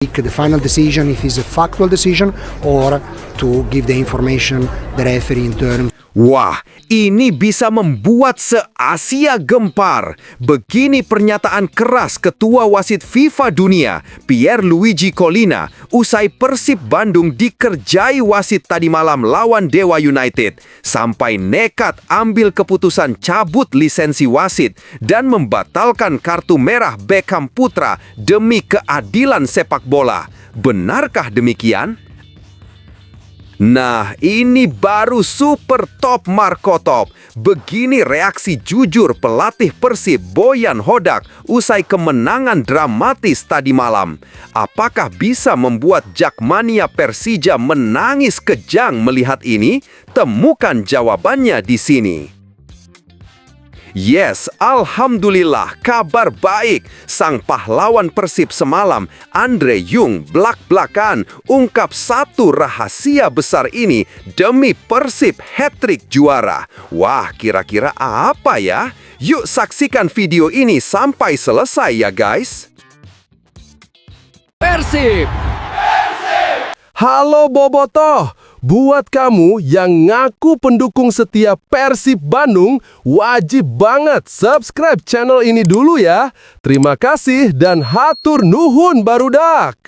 make the final decision if it's a factual decision or to give the information the referee in terms. Wah, ini bisa membuat se-Asia gempar. Begini pernyataan keras Ketua Wasit FIFA Dunia, Pierluigi Collina, usai Persib Bandung dikerjai wasit tadi malam lawan Dewa United, sampai nekat ambil keputusan cabut lisensi wasit dan membatalkan kartu merah Beckham Putra demi keadilan sepak bola. Benarkah demikian? Nah, ini baru super top Marco Top. Begini reaksi jujur pelatih Persib Boyan Hodak usai kemenangan dramatis tadi malam. Apakah bisa membuat Jakmania Persija menangis kejang melihat ini? Temukan jawabannya di sini. Yes, alhamdulillah, kabar baik. Sang pahlawan Persib semalam, Andre Jung, blak-blakan ungkap satu rahasia besar ini demi Persib hat-trick juara. Wah, kira-kira apa ya? Yuk saksikan video ini sampai selesai ya guys. Persib! Halo Bobotoh! Buat kamu yang ngaku pendukung setia Persib Bandung, wajib banget subscribe channel ini dulu ya. Terima kasih dan hatur nuhun barudak.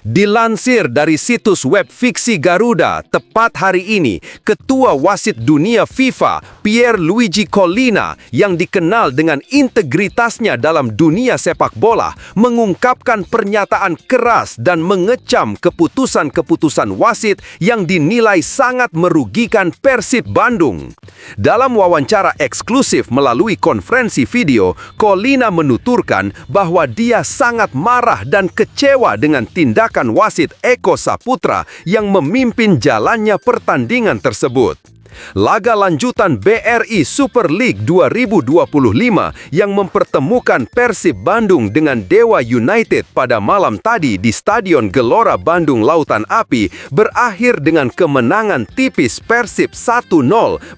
Dilansir dari situs web fiksi Garuda, tepat hari ini, Ketua Wasit Dunia FIFA, Pierluigi Collina, yang dikenal dengan integritasnya dalam dunia sepak bola, mengungkapkan pernyataan keras dan mengecam keputusan-keputusan wasit yang dinilai sangat merugikan Persib Bandung. Dalam wawancara eksklusif melalui konferensi video, Collina menuturkan bahwa dia sangat marah dan kecewa dengan tindakan wasit Eko Saputra yang memimpin jalannya pertandingan tersebut. Laga lanjutan BRI Super League 2025 yang mempertemukan Persib Bandung dengan Dewa United pada malam tadi di Stadion Gelora Bandung Lautan Api berakhir dengan kemenangan tipis Persib 1-0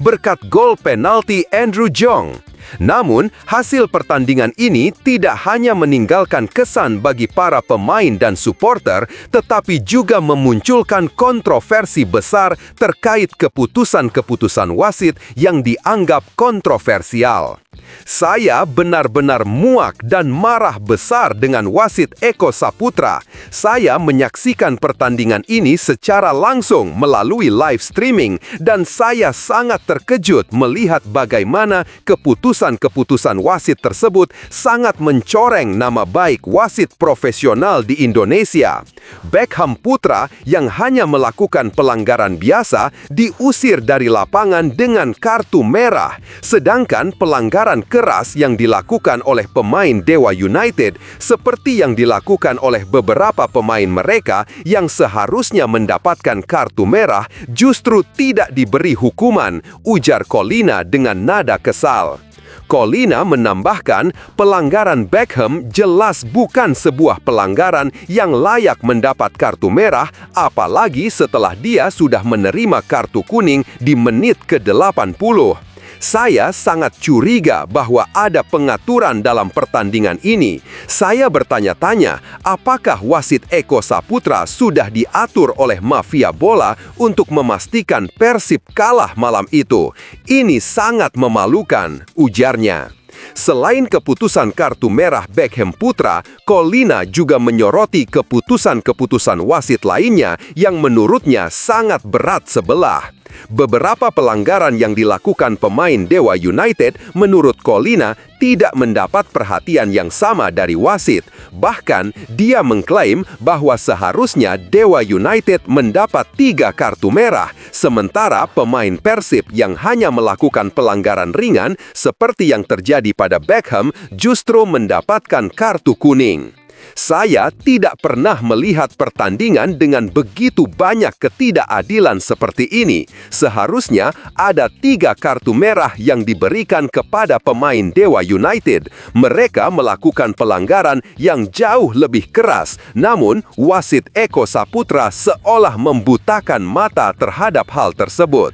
berkat gol penalti Andrew Jong. Namun, hasil pertandingan ini tidak hanya meninggalkan kesan bagi para pemain dan supporter, tetapi juga memunculkan kontroversi besar terkait keputusan-keputusan wasit yang dianggap kontroversial. Saya benar-benar muak dan marah besar dengan wasit Eko Saputra. Saya menyaksikan pertandingan ini secara langsung melalui live streaming dan saya sangat terkejut melihat bagaimana keputusan-keputusan wasit tersebut sangat mencoreng nama baik wasit profesional di Indonesia. Beckham Putra yang hanya melakukan pelanggaran biasa diusir dari lapangan dengan kartu merah, sedangkan pelanggaran keras yang dilakukan oleh pemain Dewa United seperti yang dilakukan oleh beberapa pemain mereka yang seharusnya mendapatkan kartu merah justru tidak diberi hukuman, ujar Collina dengan nada kesal. Collina menambahkan, pelanggaran Beckham jelas bukan sebuah pelanggaran yang layak mendapat kartu merah, apalagi setelah dia sudah menerima kartu kuning di menit ke-80. Saya sangat curiga bahwa ada pengaturan dalam pertandingan ini. Saya bertanya-tanya, apakah wasit Eko Saputra sudah diatur oleh mafia bola untuk memastikan Persib kalah malam itu? Ini sangat memalukan, ujarnya. Selain keputusan kartu merah Beckham Putra, Collina juga menyoroti keputusan-keputusan wasit lainnya yang menurutnya sangat berat sebelah. Beberapa pelanggaran yang dilakukan pemain Dewa United menurut Collina tidak mendapat perhatian yang sama dari wasit. Bahkan, dia mengklaim bahwa seharusnya Dewa United mendapat 3 kartu merah, sementara pemain Persib yang hanya melakukan pelanggaran ringan seperti yang terjadi pada Beckham justru mendapatkan kartu kuning. Saya tidak pernah melihat pertandingan dengan begitu banyak ketidakadilan seperti ini. Seharusnya ada 3 kartu merah yang diberikan kepada pemain Dewa United. Mereka melakukan pelanggaran yang jauh lebih keras. Namun, wasit Eko Saputra seolah membutakan mata terhadap hal tersebut.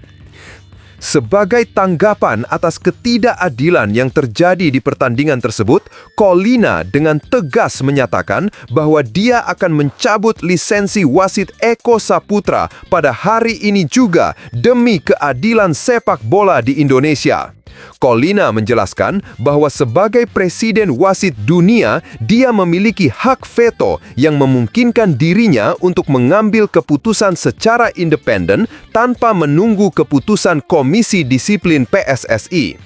Sebagai tanggapan atas ketidakadilan yang terjadi di pertandingan tersebut, Collina dengan tegas menyatakan bahwa dia akan mencabut lisensi wasit Eko Saputra pada hari ini juga demi keadilan sepak bola di Indonesia. Collina menjelaskan bahwa sebagai Presiden Wasit Dunia, dia memiliki hak veto yang memungkinkan dirinya untuk mengambil keputusan secara independen tanpa menunggu keputusan Komisi Disiplin PSSI.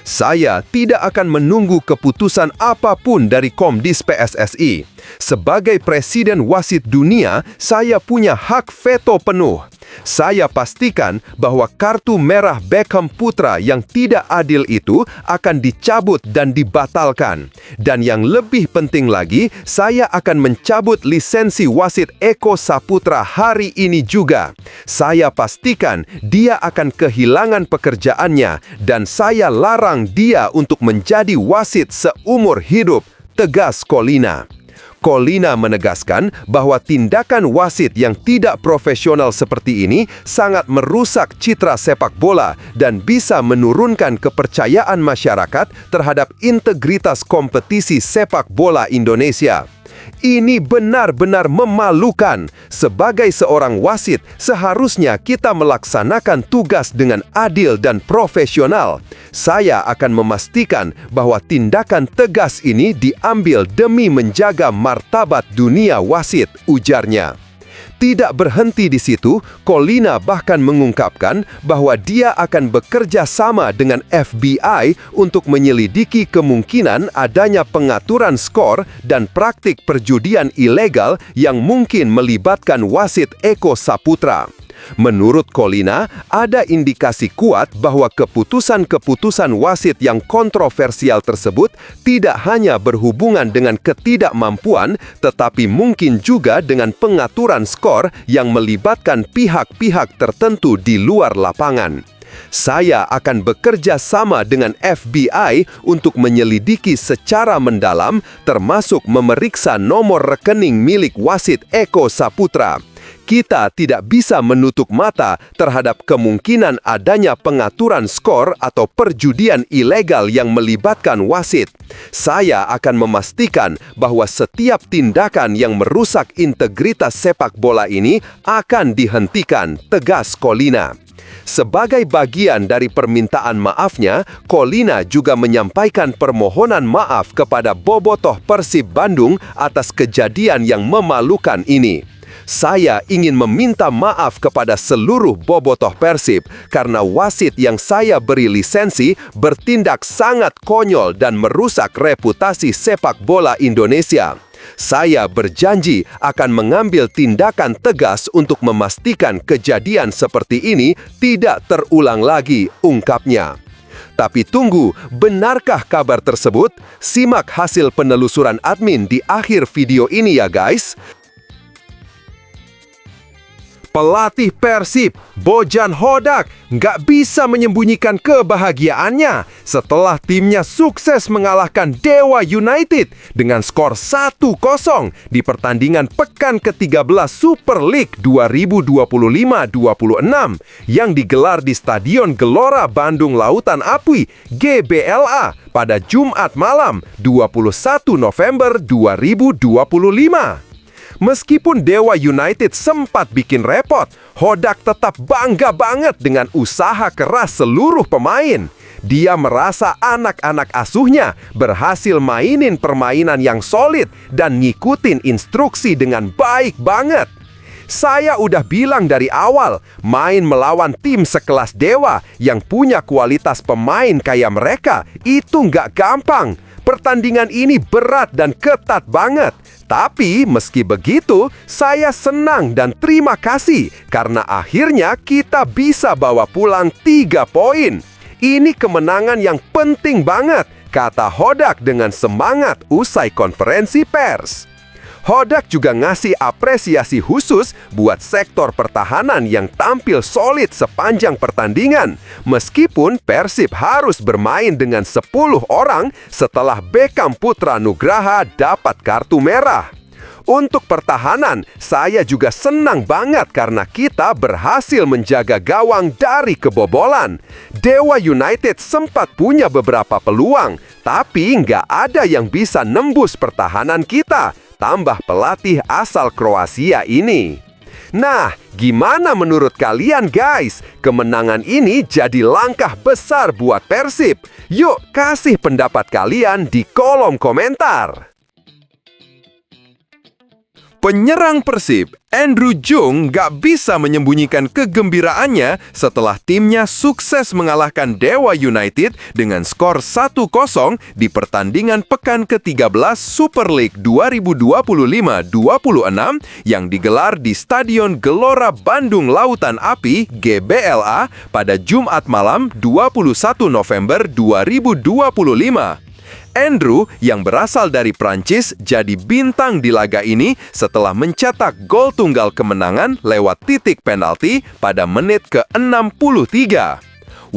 Saya tidak akan menunggu keputusan apapun dari Komdis PSSI. Sebagai Presiden Wasit Dunia, saya punya hak veto penuh. Saya pastikan bahwa kartu merah Beckham Putra yang tidak adil itu akan dicabut dan dibatalkan. Dan yang lebih penting lagi, saya akan mencabut lisensi wasit Eko Saputra hari ini juga. Saya pastikan dia akan kehilangan pekerjaannya dan saya larang dia untuk menjadi wasit seumur hidup, tegas Collina. Collina menegaskan bahwa tindakan wasit yang tidak profesional seperti ini sangat merusak citra sepak bola dan bisa menurunkan kepercayaan masyarakat terhadap integritas kompetisi sepak bola Indonesia. Ini benar-benar memalukan. Sebagai seorang wasit, seharusnya kita melaksanakan tugas dengan adil dan profesional. Saya akan memastikan bahwa tindakan tegas ini diambil demi menjaga martabat dunia wasit, ujarnya. Tidak berhenti di situ, Collina bahkan mengungkapkan bahwa dia akan bekerja sama dengan FBI untuk menyelidiki kemungkinan adanya pengaturan skor dan praktik perjudian ilegal yang mungkin melibatkan wasit Eko Saputra. Menurut Collina, ada indikasi kuat bahwa keputusan-keputusan wasit yang kontroversial tersebut tidak hanya berhubungan dengan ketidakmampuan, tetapi mungkin juga dengan pengaturan skor yang melibatkan pihak-pihak tertentu di luar lapangan. Saya akan bekerja sama dengan FBI untuk menyelidiki secara mendalam, termasuk memeriksa nomor rekening milik wasit Eko Saputra. Kita tidak bisa menutup mata terhadap kemungkinan adanya pengaturan skor atau perjudian ilegal yang melibatkan wasit. Saya akan memastikan bahwa setiap tindakan yang merusak integritas sepak bola ini akan dihentikan, tegas Collina. Sebagai bagian dari permintaan maafnya, Collina juga menyampaikan permohonan maaf kepada bobotoh Persib Bandung atas kejadian yang memalukan ini. Saya ingin meminta maaf kepada seluruh bobotoh Persib karena wasit yang saya beri lisensi bertindak sangat konyol dan merusak reputasi sepak bola Indonesia. Saya berjanji akan mengambil tindakan tegas untuk memastikan kejadian seperti ini tidak terulang lagi, ungkapnya. Tapi tunggu, benarkah kabar tersebut? Simak hasil penelusuran admin di akhir video ini ya guys. Pelatih Persib, Bojan Hodak, nggak bisa menyembunyikan kebahagiaannya setelah timnya sukses mengalahkan Dewa United dengan skor 1-0 di pertandingan pekan ke-13 Super League 2025-26 yang digelar di Stadion Gelora Bandung Lautan Api (GBLA) pada Jumat malam 21 November 2025. Meskipun Dewa United sempat bikin repot, Hodak tetap bangga banget dengan usaha keras seluruh pemain. Dia merasa anak-anak asuhnya berhasil mainin permainan yang solid dan ngikutin instruksi dengan baik banget. Saya udah bilang dari awal, main melawan tim sekelas Dewa yang punya kualitas pemain kayak mereka itu nggak gampang. Pertandingan ini berat dan ketat banget. Tapi meski begitu, saya senang dan terima kasih karena akhirnya kita bisa bawa pulang 3 poin. Ini kemenangan yang penting banget, kata Hodak dengan semangat usai konferensi pers. Hodak juga ngasih apresiasi khusus buat sektor pertahanan yang tampil solid sepanjang pertandingan, meskipun Persib harus bermain dengan 10 orang setelah Beckham Putra Nugraha dapat kartu merah. Untuk pertahanan, saya juga senang banget karena kita berhasil menjaga gawang dari kebobolan. Dewa United sempat punya beberapa peluang, tapi nggak ada yang bisa nembus pertahanan kita, tambah pelatih asal Kroasia ini. Nah, gimana menurut kalian guys? Kemenangan ini jadi langkah besar buat Persib. Yuk kasih pendapat kalian di kolom komentar. Penyerang Persib, Andrew Jung nggak bisa menyembunyikan kegembiraannya setelah timnya sukses mengalahkan Dewa United dengan skor 1-0 di pertandingan pekan ke-13 Super League 2025-26 yang digelar di Stadion Gelora Bandung Lautan Api (GBLA) pada Jumat malam 21 November 2025. Andrew yang berasal dari Prancis jadi bintang di laga ini setelah mencetak gol tunggal kemenangan lewat titik penalti pada menit ke-63.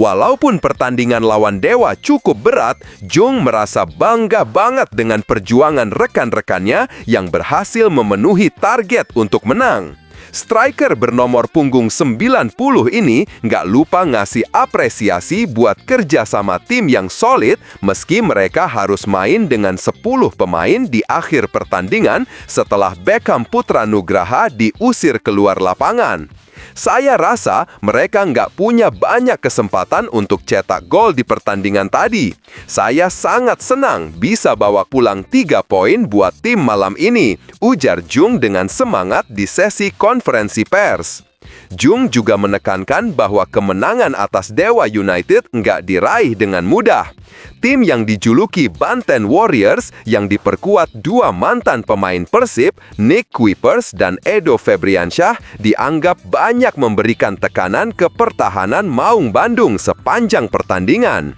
Walaupun pertandingan lawan Dewa cukup berat, Jung merasa bangga banget dengan perjuangan rekan-rekannya yang berhasil memenuhi target untuk menang. Striker bernomor punggung 90 ini nggak lupa ngasih apresiasi buat kerja sama tim yang solid meski mereka harus main dengan 10 pemain di akhir pertandingan setelah Beckham Putra Nugraha diusir keluar lapangan. Saya rasa mereka nggak punya banyak kesempatan untuk cetak gol di pertandingan tadi. Saya sangat senang bisa bawa pulang 3 poin buat tim malam ini, ujar Jung dengan semangat di sesi konferensi pers. Jung juga menekankan bahwa kemenangan atas Dewa United nggak diraih dengan mudah. Tim yang dijuluki Banten Warriors yang diperkuat 2 mantan pemain Persib, Nick Kuipers dan Edo Febriansyah, dianggap banyak memberikan tekanan ke pertahanan Maung Bandung sepanjang pertandingan.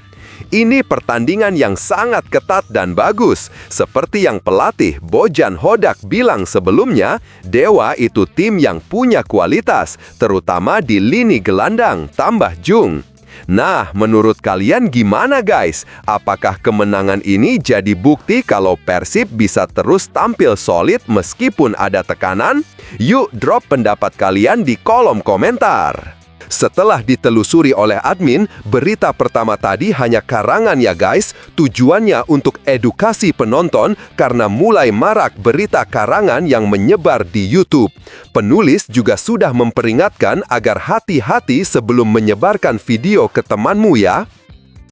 Ini pertandingan yang sangat ketat dan bagus. Seperti yang pelatih Bojan Hodak bilang sebelumnya, Dewa itu tim yang punya kualitas, terutama di lini gelandang, tambah Jung. Nah, menurut kalian gimana guys? Apakah kemenangan ini jadi bukti kalau Persib bisa terus tampil solid meskipun ada tekanan? Yuk drop pendapat kalian di kolom komentar. Setelah ditelusuri oleh admin, berita pertama tadi hanya karangan ya guys. Tujuannya untuk edukasi penonton karena mulai marak berita karangan yang menyebar di YouTube. Penulis juga sudah memperingatkan agar hati-hati sebelum menyebarkan video ke temanmu ya.